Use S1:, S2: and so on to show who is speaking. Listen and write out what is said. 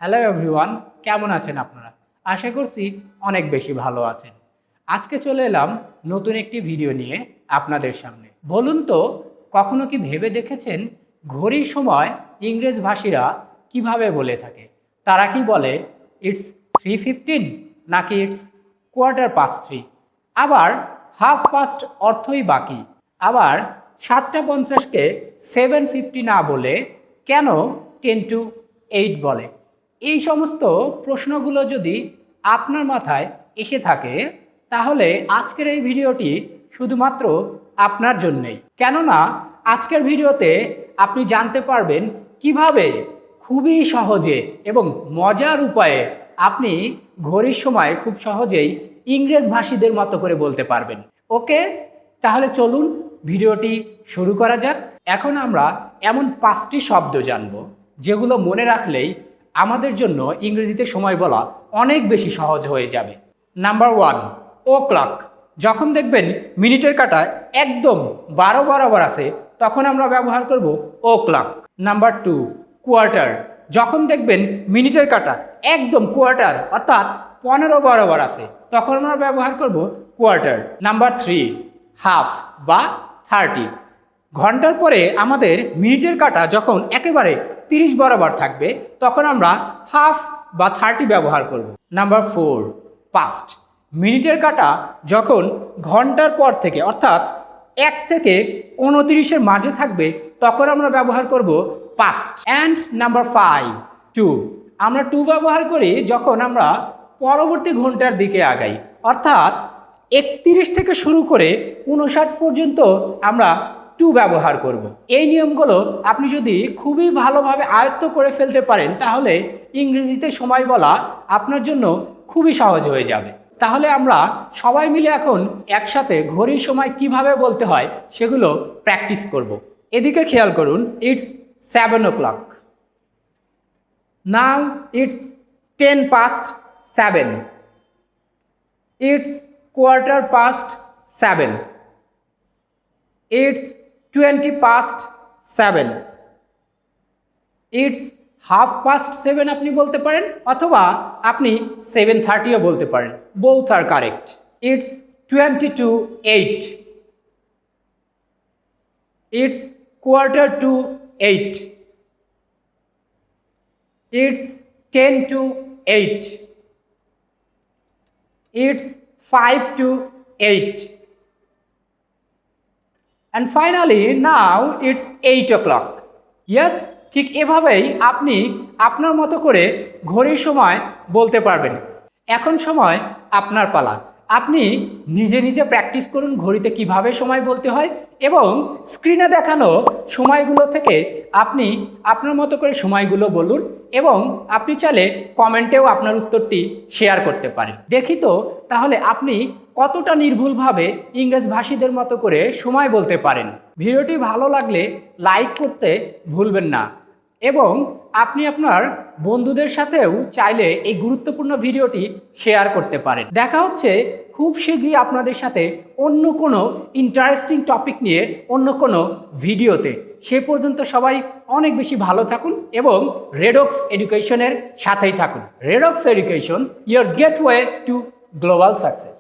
S1: Hello everyone, কেমন আছেন আপনারা? আশা করছি অনেক বেশি ভালো আছেন। আজকে চলে এলাম নতুন একটি ভিডিও নিয়ে আপনাদের সামনে। বলুন তো, কখনো কি ভেবে দেখেছেন ঘড়ির সময় ইংরেজ ভাষীরা কিভাবে বলে থাকে? তারা কি বলে ইটস 3:15 নাকি ইটস 3:15? আবার হাফ পাস্ট অর্থই বাকি। আবার 7:50কে 7:50 না বলে কেন 10-8 বলে? এই সমস্ত প্রশ্নগুলো যদি আপনার মাথায় এসে থাকে, তাহলে আজকের এই ভিডিওটি শুধুমাত্র আপনার জন্যই। কেননা আজকের ভিডিওতে আপনি জানতে পারবেন কিভাবে খুবই সহজে এবং মজার উপায়ে আপনি ঘড়ির সময় খুব সহজেই ইংরেজ ভাষীদের মতো করে বলতে পারবেন। ওকে, তাহলে চলুন ভিডিওটি শুরু করা যাক। এখন আমরা এমন 5টি শব্দ জানব যেগুলো মনে রাখলেই আমাদের জন্য ইংরেজিতে সময় বলা অনেক বেশি সহজ হয়ে যাবে। নাম্বার 1, ও ক্লক। যখন দেখবেন মিনিটের কাঁটা একদম 12 বরাবর আছে, তখন আমরা ব্যবহার করব ও ক্লক। Number 2, quarter. যখন দেখবেন মিনিটের কাঁটা একদম কোয়ার্টার অর্থাৎ 15 বরাবর আছে, তখন আমরা ব্যবহার করব কোয়ার্টার। নাম্বার 3, হাফ বা 30। ঘন্টার পরে আমাদের মিনিটের কাঁটা যখন একেবারে 30 বরাবর থাকবে, তখন আমরা হাফ বা 30 ব্যবহার করব। Number 4, past. মিনিটের কাঁটা যখন ঘন্টার পর থেকে অর্থাৎ 1 থেকে 29-এর মাঝে থাকবে, তখন আমরা ব্যবহার করব পাস্ট। And number 5, 2। আমরা 2 ব্যবহার করি যখন আমরা পরবর্তী ঘন্টার দিকে আগাই, অর্থাৎ 31 থেকে শুরু করে 59 পর্যন্ত আমরা 2 ব্যবহার করব। এই নিয়মগুলো আপনি যদি খুবই ভালোভাবে আয়ত্ত করে ফেলতে পারেন, তাহলে ইংরেজিতে সময় বলা আপনার জন্য খুবই সহজ হয়ে যাবে। তাহলে আমরা সবাই মিলে এখন একসাথে ঘড়ির সময় কিভাবে বলতে হয় সেগুলো প্র্যাকটিস করব। এদিকে খেয়াল করুন, it's 7 o'clock। Now it's 10:07। It's 7:15। It's 20:07। It's 7:30 আপনি বলতে পারেন, অথবা আপনি 7:30ও বলতে পারেন। Both are correct. It's 20:08। It's 7:45। It's 10:08। It's 5:08। And finally now it's 8 o'clock। Yes, ঠিক এভাবেই আপনি আপনার মতো করে ঘড়ির সময় বলতে পারবেন। এখন সময় আপনার পালা। আপনি নিজে নিজে প্র্যাকটিস করুন ঘড়িতে কিভাবে সময় বলতে হয়, এবং স্ক্রিনে দেখানো সময়গুলো থেকে আপনি আপনার মতো করে সময়গুলো বলুন, এবং আপনি চাইলে কমেন্টেও আপনার উত্তরটি শেয়ার করতে পারেন। দেখি তো তাহলে আপনি কতটা নির্ভুলভাবে ইংরেজ ভাষীদের মতো করে সময় বলতে পারেন। ভিডিওটি ভালো লাগলে লাইক করতে ভুলবেন না, এবং আপনি আপনার বন্ধুদের সাথেও চাইলে এই গুরুত্বপূর্ণ ভিডিওটি শেয়ার করতে পারেন। দেখা হচ্ছে খুব শীঘ্রই আপনাদের সাথে অন্য কোনো ইন্টারেস্টিং টপিক নিয়ে অন্য কোনো ভিডিওতে। সে পর্যন্ত সবাই অনেক বেশি ভালো থাকুন এবং রেডক্স এডুকেশনের সাথেই থাকুন। Redox education, your gateway to global success.